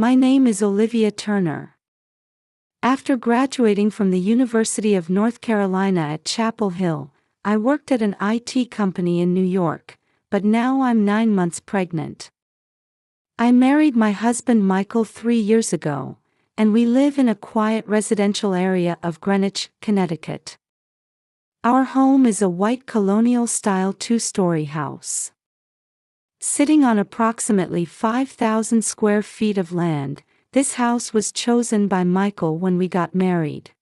My name is Olivia Turner. After graduating from the University of North Carolina at Chapel Hill, I worked at an IT company in New York, but now I'm 9 months pregnant. I married my husband Michael 3 years ago, and we live in a quiet residential area of Greenwich, Connecticut. Our home is a white colonial-style 2-story house. Sitting on approximately 5,000 square feet of land, this house was chosen by Michael when we got married.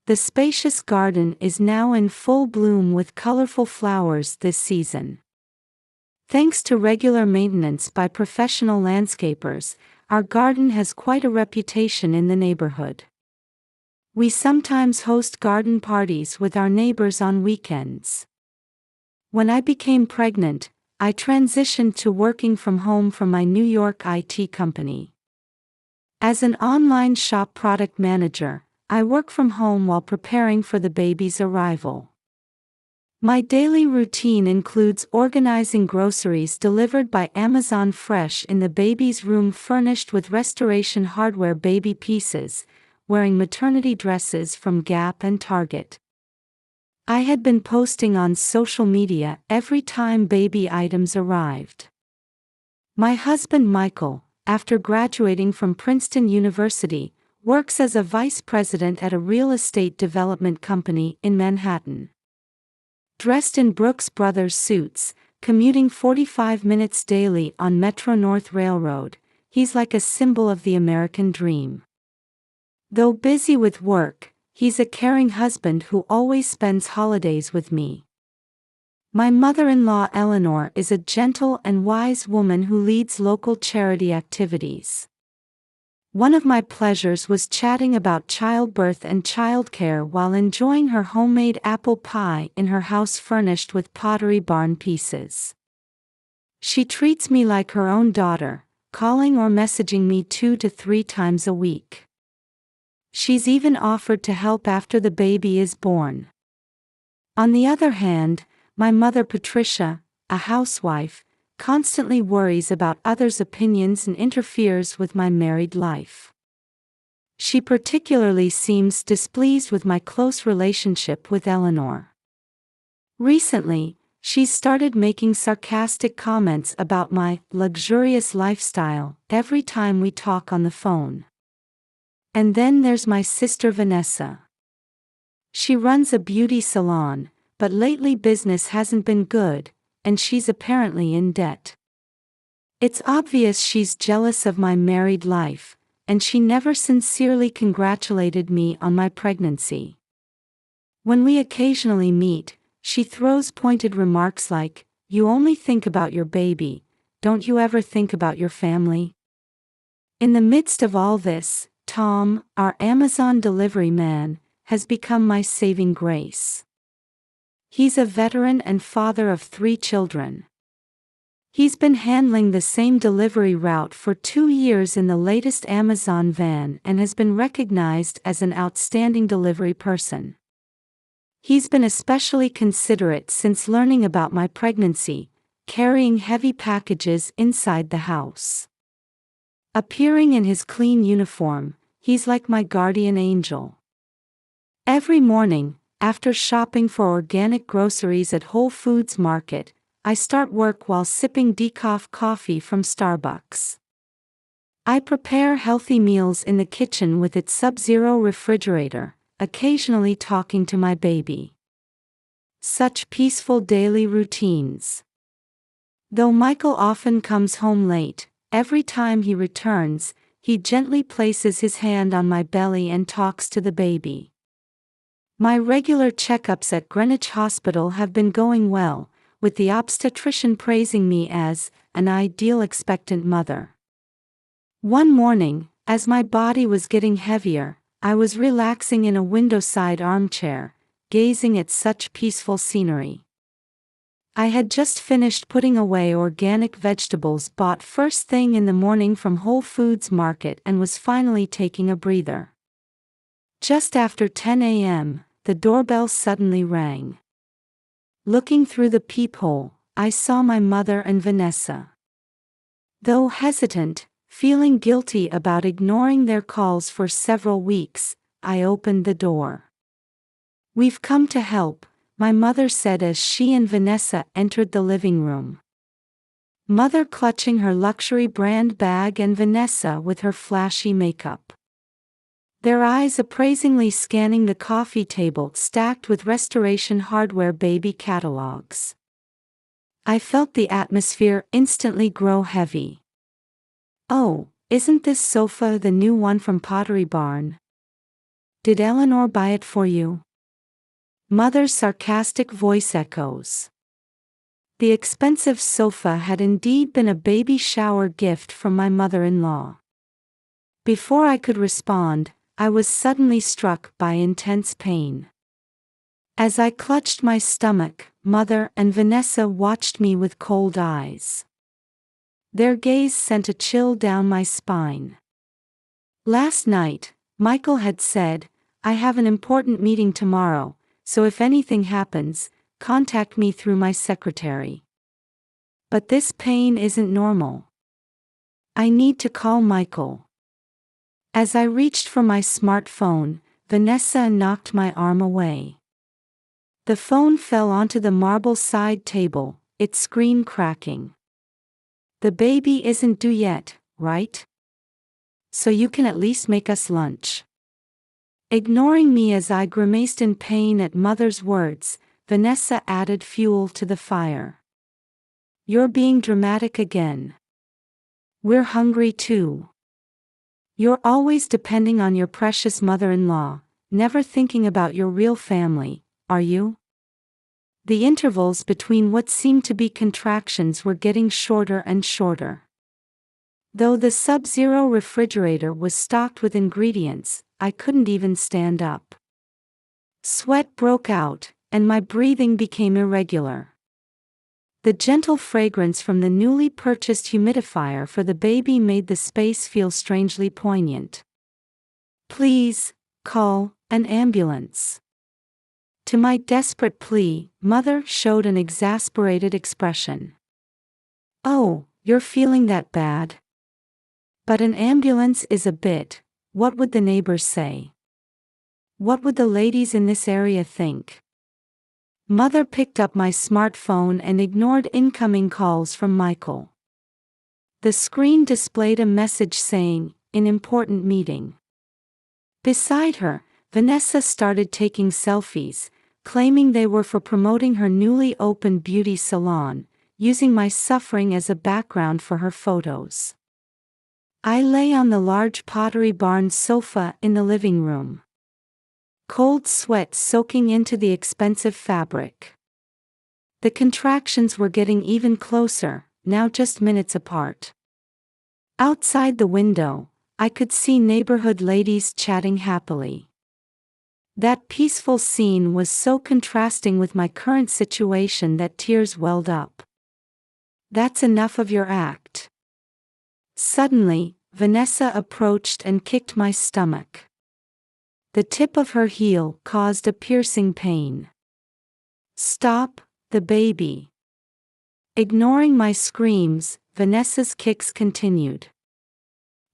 The spacious garden is now in full bloom with colorful flowers this season. Thanks to regular maintenance by professional landscapers, our garden has quite a reputation in the neighborhood. We sometimes host garden parties with our neighbors on weekends. When I became pregnant, I transitioned to working from home from my New York IT company. As an online shop product manager, I work from home while preparing for the baby's arrival. My daily routine includes organizing groceries delivered by Amazon Fresh in the baby's room furnished with restoration hardware baby pieces, wearing maternity dresses from Gap and Target. I had been posting on social media every time baby items arrived. My husband Michael, after graduating from Princeton University, works as a vice president at a real estate development company in Manhattan. Dressed in Brooks Brothers suits, commuting 45 minutes daily on Metro-North Railroad, he's like a symbol of the American dream. Though busy with work, he's a caring husband who always spends holidays with me. My mother-in-law Eleanor is a gentle and wise woman who leads local charity activities. One of my pleasures was chatting about childbirth and childcare while enjoying her homemade apple pie in her house furnished with Pottery Barn pieces. She treats me like her own daughter, calling or messaging me 2 to 3 times a week. She's even offered to help after the baby is born. On the other hand, my mother Patricia, a housewife, constantly worries about others' opinions and interferes with my married life. She particularly seems displeased with my close relationship with Eleanor. Recently, she's started making sarcastic comments about my luxurious lifestyle every time we talk on the phone. And then there's my sister Vanessa. She runs a beauty salon, but lately business hasn't been good, and she's apparently in debt. It's obvious she's jealous of my married life, and she never sincerely congratulated me on my pregnancy. When we occasionally meet, she throws pointed remarks like, "You only think about your baby, don't you ever think about your family?" In the midst of all this, Tom, our Amazon delivery man, has become my saving grace. He's a veteran and father of 3 children. He's been handling the same delivery route for 2 years in the latest Amazon van and has been recognized as an outstanding delivery person. He's been especially considerate since learning about my pregnancy, carrying heavy packages inside the house. Appearing in his clean uniform, he's like my guardian angel. Every morning, after shopping for organic groceries at Whole Foods Market, I start work while sipping decaf coffee from Starbucks. I prepare healthy meals in the kitchen with its sub-zero refrigerator, occasionally talking to my baby. Such peaceful daily routines. Though Michael often comes home late, every time he returns, he gently places his hand on my belly and talks to the baby. My regular checkups at Greenwich Hospital have been going well, with the obstetrician praising me as an ideal expectant mother. One morning, as my body was getting heavier, I was relaxing in a windowside armchair, gazing at such peaceful scenery. I had just finished putting away organic vegetables bought first thing in the morning from Whole Foods Market and was finally taking a breather. Just after 10 a.m., the doorbell suddenly rang. Looking through the peephole, I saw my mother and Vanessa. Though hesitant, Feeling guilty about ignoring their calls for several weeks, I opened the door. "We've come to help," my mother said as she and Vanessa entered the living room. Mother clutching her luxury brand bag and Vanessa with her flashy makeup. Their eyes appraisingly scanning the coffee table stacked with Restoration Hardware baby catalogs. I felt the atmosphere instantly grow heavy. "Oh, isn't this sofa the new one from Pottery Barn? Did Eleanor buy it for you?" Mother's sarcastic voice echoes. The expensive sofa had indeed been a baby shower gift from my mother-in-law. Before I could respond, I was suddenly struck by intense pain. As I clutched my stomach, Mother and Vanessa watched me with cold eyes. Their gaze sent a chill down my spine. "Last night, Michael had said, 'I have an important meeting tomorrow, so if anything happens, contact me through my secretary. But this pain isn't normal. I need to call Michael.'" As I reached for my smartphone, Vanessa knocked my arm away. The phone fell onto the marble side table, its screen cracking. "The baby isn't due yet, right? So you can at least make us lunch." Ignoring me as I grimaced in pain at Mother's words, Vanessa added fuel to the fire. "You're being dramatic again. We're hungry too. You're always depending on your precious mother-in-law, never thinking about your real family, are you?" The intervals between what seemed to be contractions were getting shorter and shorter. Though the Sub-Zero refrigerator was stocked with ingredients, I couldn't even stand up. Sweat broke out, and my breathing became irregular. The gentle fragrance from the newly purchased humidifier for the baby made the space feel strangely poignant. "Please, call an ambulance." To my desperate plea, Mother showed an exasperated expression. "Oh, you're feeling that bad? But an ambulance is a bit, what would the neighbors say? What would the ladies in this area think?" Mother picked up my smartphone and ignored incoming calls from Michael. The screen displayed a message saying, "In important meeting." Beside her, Vanessa started taking selfies, claiming they were for promoting her newly opened beauty salon, using my suffering as a background for her photos. I lay on the large Pottery Barn sofa in the living room. Cold sweat soaking into the expensive fabric. The contractions were getting even closer, now just minutes apart. Outside the window, I could see neighborhood ladies chatting happily. That peaceful scene was so contrasting with my current situation that tears welled up. "That's enough of your act." Suddenly, Vanessa approached and kicked my stomach. The tip of her heel caused a piercing pain. "Stop, the baby." Ignoring my screams, Vanessa's kicks continued.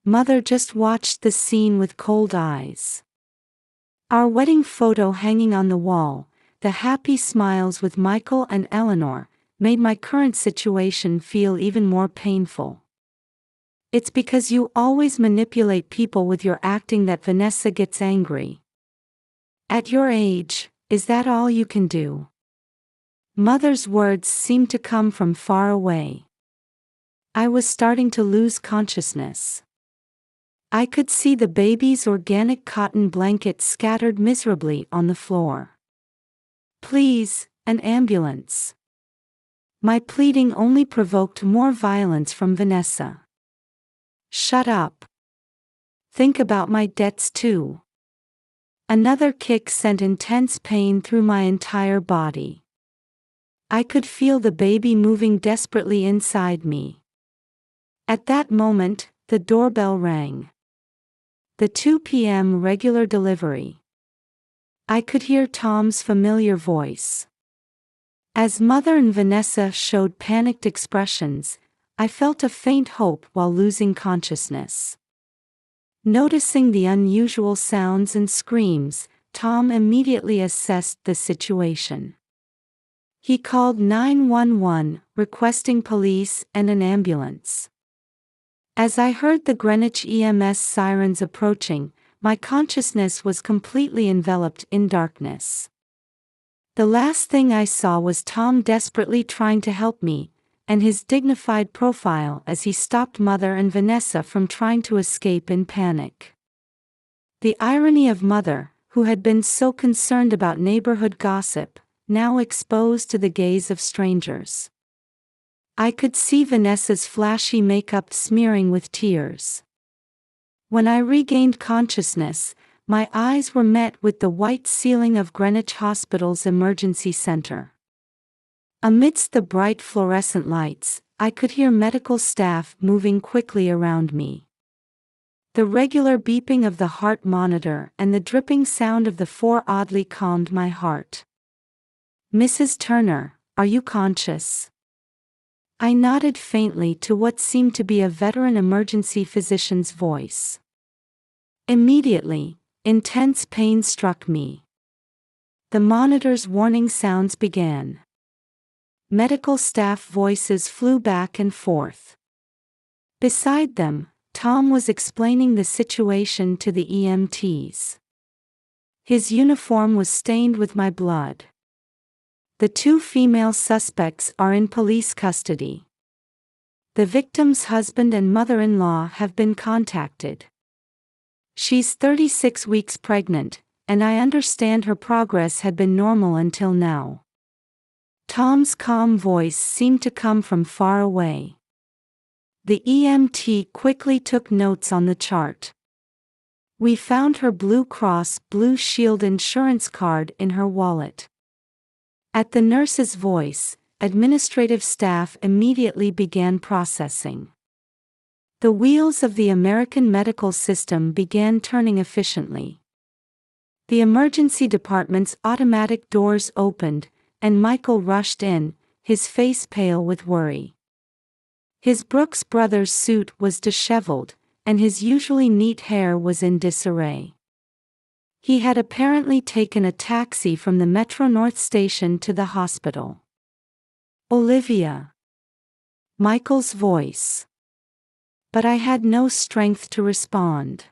Mother just watched the scene with cold eyes. Our wedding photo hanging on the wall, the happy smiles with Michael and Eleanor, made my current situation feel even more painful. "It's because you always manipulate people with your acting that Vanessa gets angry. At your age, is that all you can do?" Mother's words seemed to come from far away. I was starting to lose consciousness. I could see the baby's organic cotton blanket scattered miserably on the floor. "Please, an ambulance." My pleading only provoked more violence from Vanessa. "Shut up. Think about my debts too." Another kick sent intense pain through my entire body. I could feel the baby moving desperately inside me. At that moment, the doorbell rang. The 2 p.m. regular delivery. I could hear Tom's familiar voice. As Mother and Vanessa showed panicked expressions, I felt a faint hope while losing consciousness. Noticing the unusual sounds and screams, Tom immediately assessed the situation. He called 911, requesting police and an ambulance. As I heard the Greenwich EMS sirens approaching, my consciousness was completely enveloped in darkness. The last thing I saw was Tom desperately trying to help me, and his dignified profile as he stopped Mother and Vanessa from trying to escape in panic. The irony of Mother, who had been so concerned about neighborhood gossip, now exposed to the gaze of strangers. I could see Vanessa's flashy makeup smearing with tears. When I regained consciousness, my eyes were met with the white ceiling of Greenwich Hospital's emergency center. Amidst the bright fluorescent lights, I could hear medical staff moving quickly around me. The regular beeping of the heart monitor and the dripping sound of the 4 oddly calmed my heart. "Mrs. Turner, are you conscious?" I nodded faintly to what seemed to be a veteran emergency physician's voice. Immediately, intense pain struck me. The monitor's warning sounds began. Medical staff voices flew back and forth. Beside them, Tom was explaining the situation to the EMTs. His uniform was stained with my blood. The 2 female suspects are in police custody. The victim's husband and mother-in-law have been contacted. She's 36 weeks pregnant, and I understand her progress had been normal until now. Tom's calm voice seemed to come from far away. The EMT quickly took notes on the chart. "We found her Blue Cross Blue Shield insurance card in her wallet." At the nurse's voice, administrative staff immediately began processing. The wheels of the American medical system began turning efficiently. The emergency department's automatic doors opened, and Michael rushed in, his face pale with worry. His Brooks Brothers suit was disheveled, and his usually neat hair was in disarray. He had apparently taken a taxi from the Metro-North station to the hospital. "Olivia." Michael's voice. But I had no strength to respond.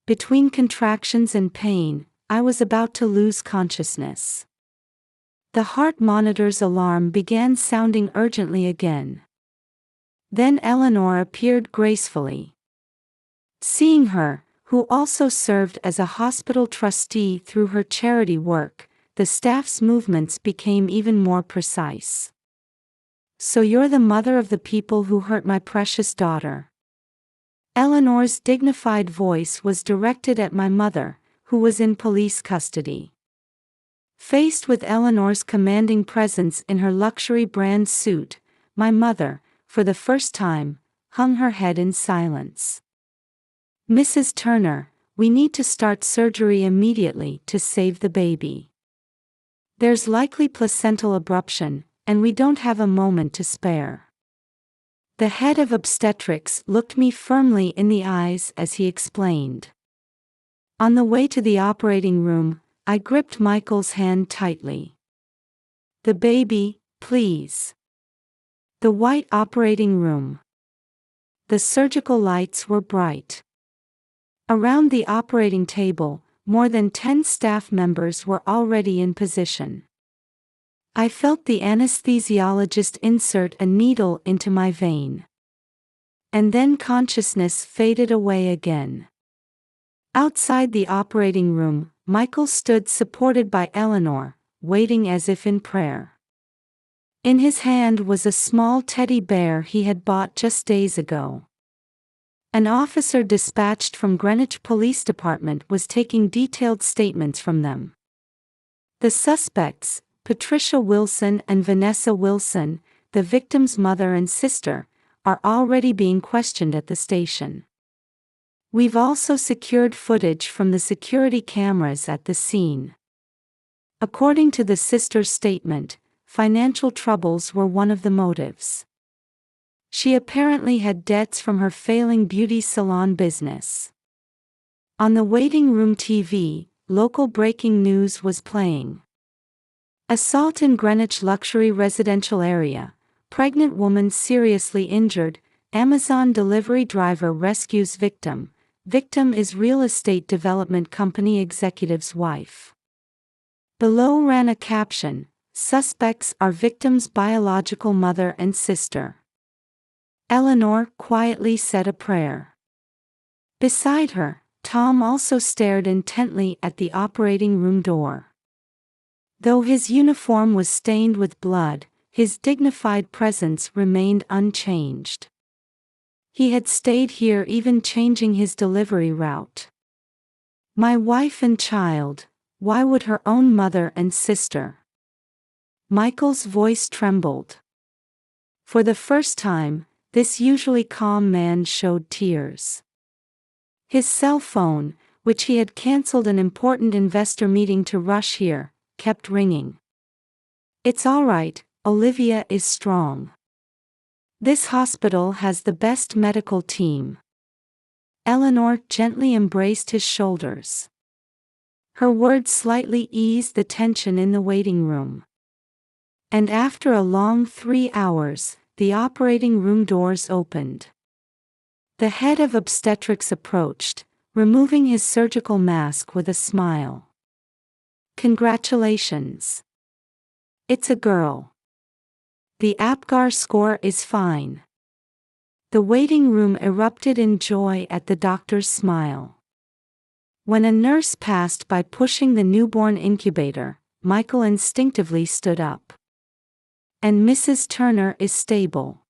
Between contractions and pain, I was about to lose consciousness. The heart monitor's alarm began sounding urgently again. Then Eleanor appeared gracefully. Seeing her, who also served as a hospital trustee through her charity work, the staff's movements became even more precise. "So you're the mother of the people who hurt my precious daughter." Eleanor's dignified voice was directed at my mother, who was in police custody. Faced with Eleanor's commanding presence in her luxury brand suit, my mother, for the first time, hung her head in silence. "Mrs. Turner, we need to start surgery immediately to save the baby. There's likely placental abruption, and we don't have a moment to spare." The head of obstetrics looked me firmly in the eyes as he explained. On the way to the operating room, I gripped Michael's hand tightly. "The baby, please." The white operating room. The surgical lights were bright. Around the operating table, more than 10 staff members were already in position. I felt the anesthesiologist insert a needle into my vein. And then consciousness faded away again. Outside the operating room, Michael stood supported by Eleanor, waiting as if in prayer. In his hand was a small teddy bear he had bought just days ago. An officer dispatched from Greenwich Police Department was taking detailed statements from them. The suspects, Patricia Wilson and Vanessa Wilson, the victim's mother and sister, are already being questioned at the station. We've also secured footage from the security cameras at the scene. According to the sister's statement, financial troubles were one of the motives. She apparently had debts from her failing beauty salon business. On the waiting room TV, local breaking news was playing. Assault in Greenwich luxury residential area. Pregnant woman seriously injured. Amazon delivery driver rescues victim. Victim is real estate development company executive's wife. Below ran a caption: suspects are victim's biological mother and sister. Eleanor quietly said a prayer. Beside her, Tom also stared intently at the operating room door. Though his uniform was stained with blood, his dignified presence remained unchanged. He had stayed here, even changing his delivery route. My wife and child, why would her own mother and sister? Michael's voice trembled. For the first time, this usually calm man showed tears. His cell phone, which he had cancelled an important investor meeting to rush here, kept ringing. It's all right, Olivia is strong. This hospital has the best medical team. Eleanor gently embraced his shoulders. Her words slightly eased the tension in the waiting room. And after a long 3 hours, the operating room doors opened. The head of obstetrics approached, removing his surgical mask with a smile. Congratulations. It's a girl. The APGAR score is fine. The waiting room erupted in joy at the doctor's smile. When a nurse passed by pushing the newborn incubator, Michael instinctively stood up. And Mrs. Turner is stable.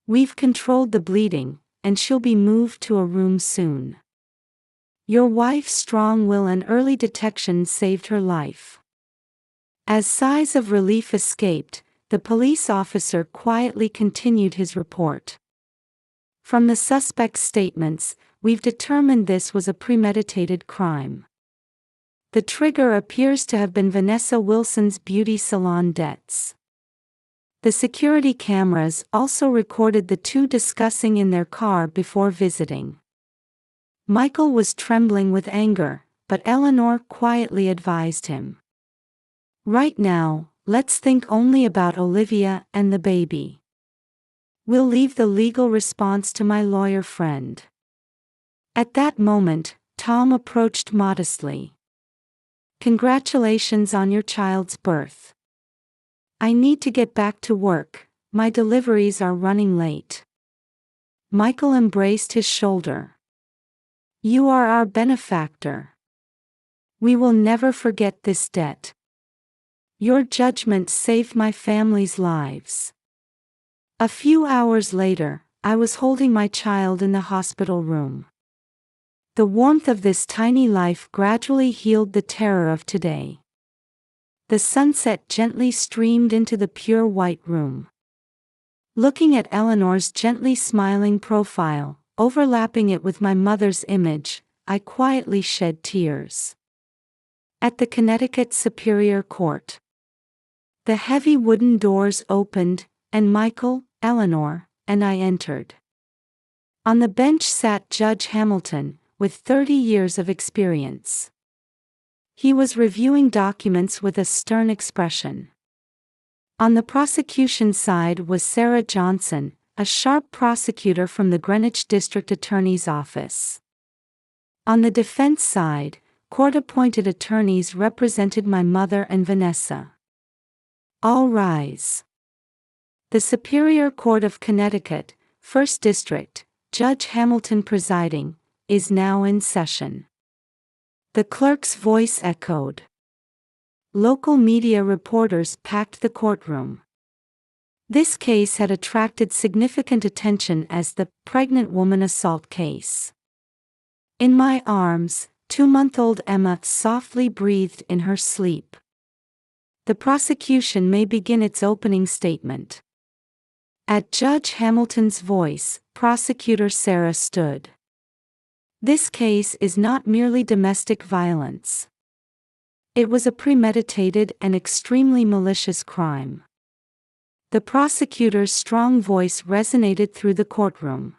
We've controlled the bleeding, and she'll be moved to a room soon. Your wife's strong will and early detection saved her life. As sighs of relief escaped, the police officer quietly continued his report. From the suspect's statements, we've determined this was a premeditated crime. The trigger appears to have been Vanessa Wilson's beauty salon debts. The security cameras also recorded the two discussing in their car before visiting. Michael was trembling with anger, but Eleanor quietly advised him. Right now, let's think only about Olivia and the baby. We'll leave the legal response to my lawyer friend. At that moment, Tom approached modestly. Congratulations on your child's birth. I need to get back to work, my deliveries are running late. Michael embraced his shoulder. You are our benefactor. We will never forget this debt. Your judgment saved my family's lives. A few hours later, I was holding my child in the hospital room. The warmth of this tiny life gradually healed the terror of today. The sunset gently streamed into the pure white room. Looking at Eleanor's gently smiling profile, overlapping it with my mother's image, I quietly shed tears. At the Connecticut Superior Court, the heavy wooden doors opened, and Michael, Eleanor, and I entered. On the bench sat Judge Hamilton, with 30 years of experience. He was reviewing documents with a stern expression. On the prosecution side was Sarah Johnson, a sharp prosecutor from the Greenwich District Attorney's Office. On the defense side, court-appointed attorneys represented my mother and Vanessa. All rise. The Superior Court of Connecticut, 1st District, Judge Hamilton presiding, is now in session. The clerk's voice echoed. Local media reporters packed the courtroom. This case had attracted significant attention as the pregnant woman assault case. In my arms, 2-month-old Emma softly breathed in her sleep. The prosecution may begin its opening statement. At Judge Hamilton's voice, Prosecutor Sarah stood. This case is not merely domestic violence. It was a premeditated and extremely malicious crime. The prosecutor's strong voice resonated through the courtroom.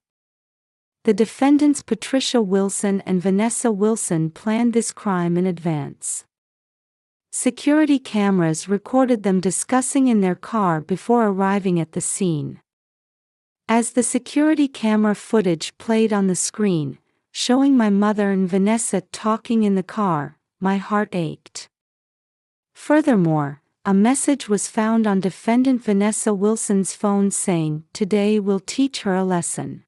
The defendants Patricia Wilson and Vanessa Wilson planned this crime in advance. Security cameras recorded them discussing in their car before arriving at the scene. As the security camera footage played on the screen, showing my mother and Vanessa talking in the car, my heart ached. Furthermore, a message was found on defendant Vanessa Wilson's phone saying, "Today we'll teach her a lesson."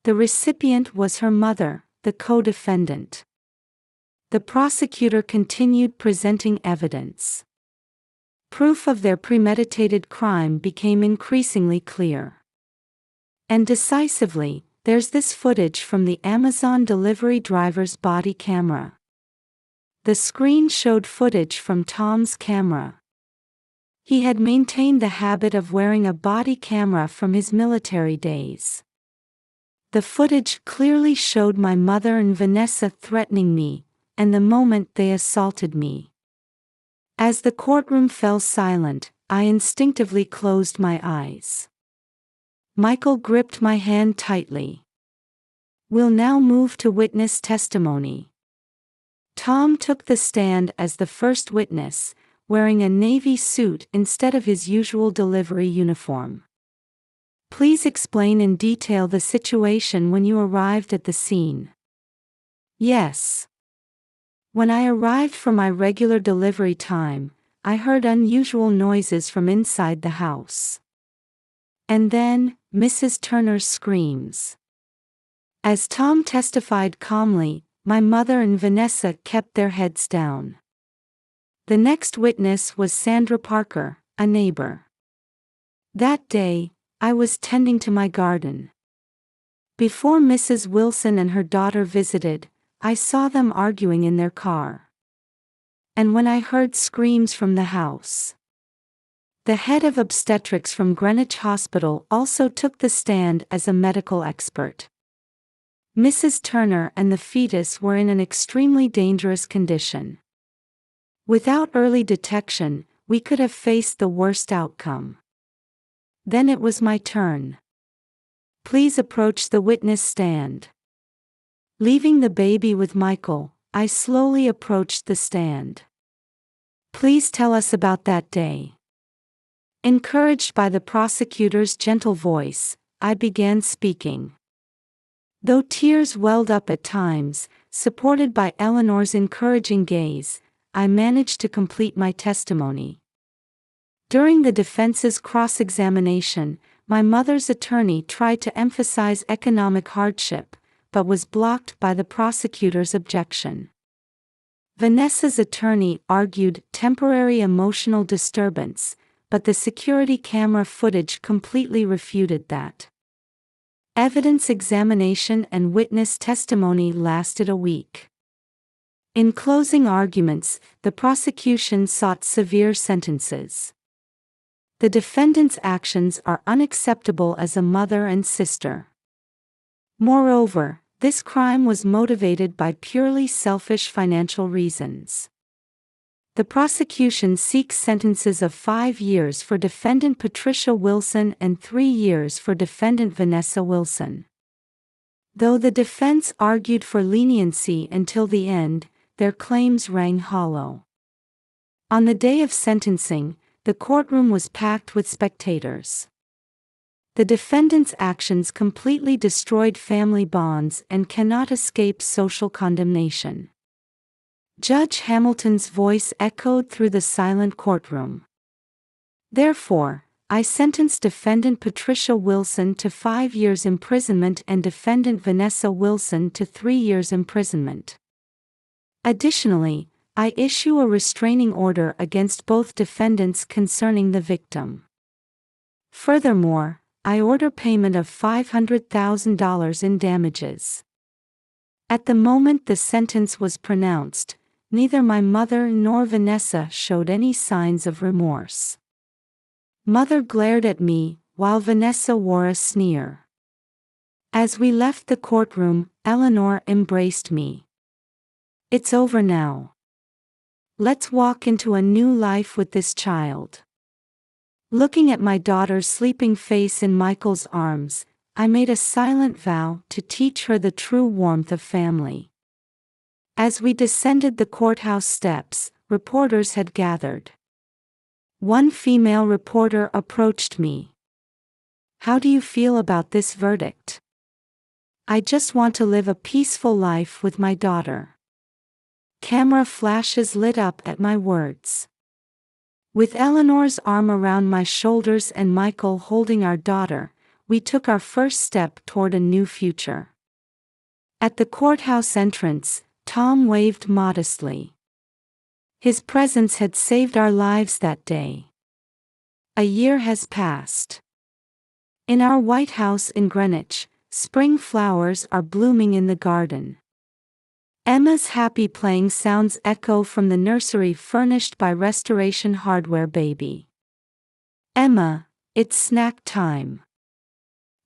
The recipient was her mother, the co-defendant. The prosecutor continued presenting evidence. Proof of their premeditated crime became increasingly clear. And decisively, there's this footage from the Amazon delivery driver's body camera. The screen showed footage from Tom's camera. He had maintained the habit of wearing a body camera from his military days. The footage clearly showed my mother and Vanessa threatening me, and the moment they assaulted me. As the courtroom fell silent, I instinctively closed my eyes. Michael gripped my hand tightly. "We'll now move to witness testimony." Tom took the stand as the first witness, wearing a navy suit instead of his usual delivery uniform. "Please explain in detail the situation when you arrived at the scene." "Yes. When I arrived for my regular delivery time, I heard unusual noises from inside the house. And then, Mrs. Turner's screams." As Tom testified calmly, my mother and Vanessa kept their heads down. The next witness was Sandra Parker, a neighbor. "That day, I was tending to my garden. Before Mrs. Wilson and her daughter visited, I saw them arguing in their car. And when I heard screams from the house." The head of obstetrics from Greenwich Hospital also took the stand as a medical expert. Mrs. Turner and the fetus were in an extremely dangerous condition. Without early detection, we could have faced the worst outcome. Then it was my turn. "Please approach the witness stand." Leaving the baby with Michael, I slowly approached the stand. "Please tell us about that day." Encouraged by the prosecutor's gentle voice, I began speaking. Though tears welled up at times, supported by Eleanor's encouraging gaze, I managed to complete my testimony. During the defense's cross-examination, my mother's attorney tried to emphasize economic hardship, but was blocked by the prosecutor's objection. Vanessa's attorney argued temporary emotional disturbance, but the security camera footage completely refuted that. Evidence examination and witness testimony lasted a week. In closing arguments, the prosecution sought severe sentences. The defendant's actions are unacceptable as a mother and sister. Moreover, this crime was motivated by purely selfish financial reasons. The prosecution seeks sentences of 5 years for defendant Patricia Wilson and 3 years for defendant Vanessa Wilson. Though the defense argued for leniency until the end, their claims rang hollow. On the day of sentencing, the courtroom was packed with spectators. The defendant's actions completely destroyed family bonds and cannot escape social condemnation. Judge Hamilton's voice echoed through the silent courtroom. Therefore, I sentenced defendant Patricia Wilson to 5 years imprisonment and defendant Vanessa Wilson to 3 years imprisonment. Additionally, I issue a restraining order against both defendants concerning the victim. Furthermore, I order payment of $500,000 in damages. At the moment the sentence was pronounced, neither my mother nor Vanessa showed any signs of remorse. Mother glared at me, while Vanessa wore a sneer. As we left the courtroom, Eleanor embraced me. "It's over now. Let's walk into a new life with this child." Looking at my daughter's sleeping face in Michael's arms, I made a silent vow to teach her the true warmth of family. As we descended the courthouse steps, reporters had gathered. One female reporter approached me. "How do you feel about this verdict?" "I just want to live a peaceful life with my daughter." Camera flashes lit up at my words. With Eleanor's arm around my shoulders and Michael holding our daughter, we took our first step toward a new future. At the courthouse entrance, Tom waved modestly. His presence had saved our lives that day. A year has passed. In our White House in Greenwich, spring flowers are blooming in the garden. Emma's happy playing sounds echo from the nursery furnished by Restoration Hardware Baby. "Emma, it's snack time."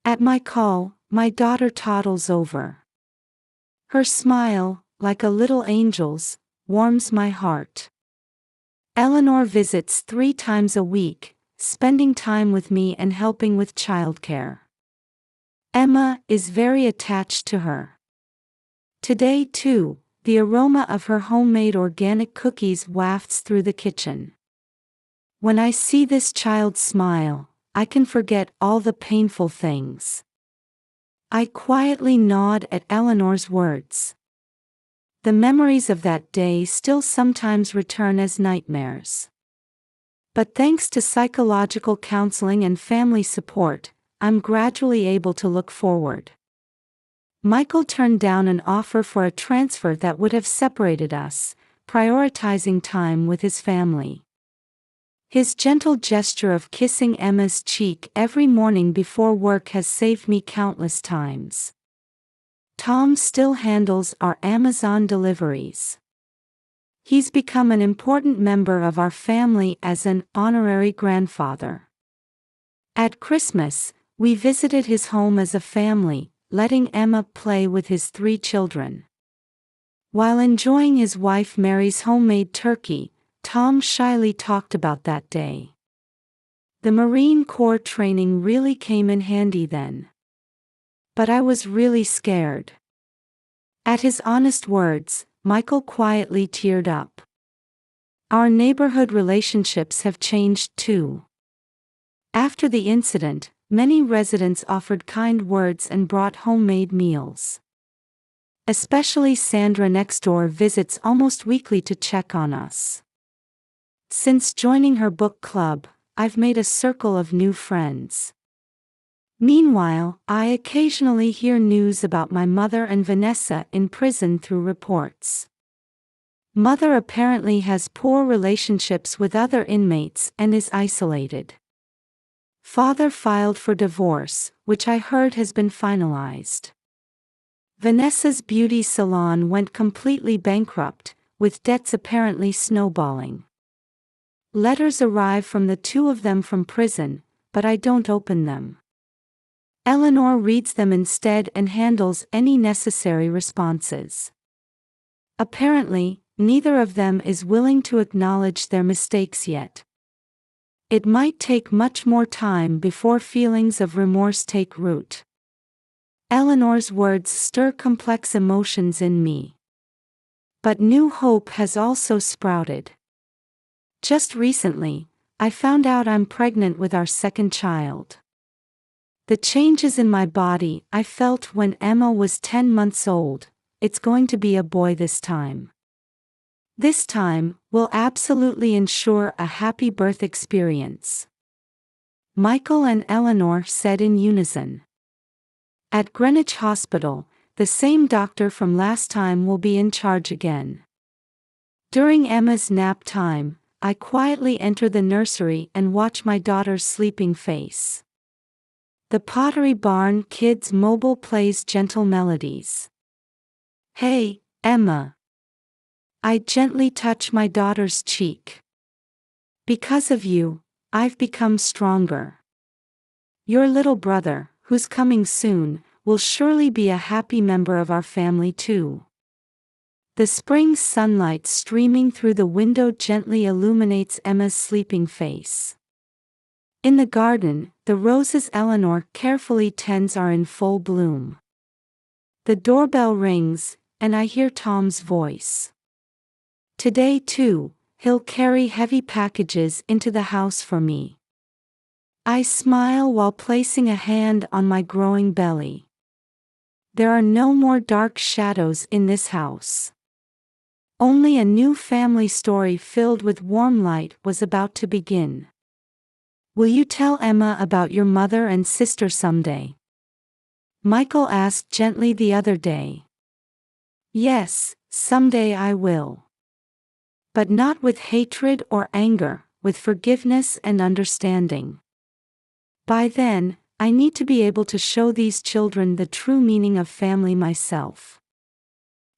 At my call, my daughter toddles over. Her smile, like a little angel's, warms my heart. Eleanor visits 3 times a week, spending time with me and helping with childcare. Emma is very attached to her. Today too, the aroma of her homemade organic cookies wafts through the kitchen. When I see this child smile, I can forget all the painful things. I quietly nod at Eleanor's words. The memories of that day still sometimes return as nightmares. But thanks to psychological counseling and family support, I'm gradually able to look forward. Michael turned down an offer for a transfer that would have separated us, prioritizing time with his family. His gentle gesture of kissing Emma's cheek every morning before work has saved me countless times. Tom still handles our Amazon deliveries. He's become an important member of our family as an honorary grandfather. At Christmas, we visited his home as a family, letting Emma play with his 3 children. While enjoying his wife Mary's homemade turkey, Tom shyly talked about that day. The Marine Corps training really came in handy then. But I was really scared. At his honest words, Michael quietly teared up. Our neighborhood relationships have changed too. After the incident, many residents offered kind words and brought homemade meals. Especially Sandra next door visits almost weekly to check on us. Since joining her book club, I've made a circle of new friends. Meanwhile, I occasionally hear news about my mother and Vanessa in prison through reports. Mother apparently has poor relationships with other inmates and is isolated. Father filed for divorce, which I heard has been finalized. Vanessa's beauty salon went completely bankrupt, with debts apparently snowballing. Letters arrive from the 2 of them from prison, but I don't open them. Eleanor reads them instead and handles any necessary responses. Apparently, neither of them is willing to acknowledge their mistakes yet. It might take much more time before feelings of remorse take root. Eleanor's words stir complex emotions in me. But new hope has also sprouted. Just recently, I found out I'm pregnant with our 2nd child. The changes in my body I felt when Emma was 10 months old, it's going to be a boy this time. This time, we'll absolutely ensure a happy birth experience. Michael and Eleanor said in unison. At Greenwich Hospital, the same doctor from last time will be in charge again. During Emma's nap time, I quietly enter the nursery and watch my daughter's sleeping face. The Pottery Barn Kids Mobile plays gentle melodies. "Hey, Emma." I gently touch my daughter's cheek. "Because of you, I've become stronger. Your little brother, who's coming soon, will surely be a happy member of our family too." The spring sunlight streaming through the window gently illuminates Emma's sleeping face. In the garden, the roses Eleanor carefully tends are in full bloom. The doorbell rings, and I hear Tom's voice. Today too, he'll carry heavy packages into the house for me. I smile while placing a hand on my growing belly. There are no more dark shadows in this house. Only a new family story filled with warm light was about to begin. Will you tell Emma about your mother and sister someday? Michael asked gently the other day. Yes, someday I will. But not with hatred or anger, with forgiveness and understanding. By then, I need to be able to show these children the true meaning of family myself.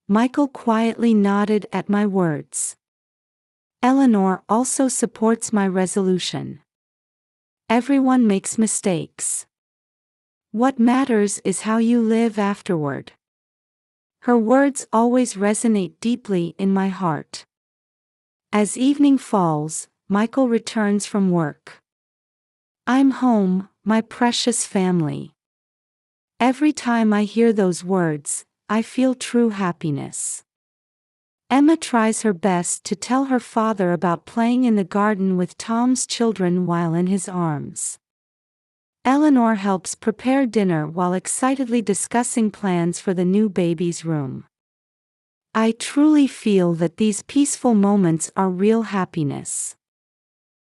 Michael quietly nodded at my words. Eleanor also supports my resolution. Everyone makes mistakes. What matters is how you live afterward. Her words always resonate deeply in my heart. As evening falls, Michael returns from work. I'm home, my precious family. Every time I hear those words, I feel true happiness. Emma tries her best to tell her father about playing in the garden with Tom's children while in his arms. Eleanor helps prepare dinner while excitedly discussing plans for the new baby's room. I truly feel that these peaceful moments are real happiness.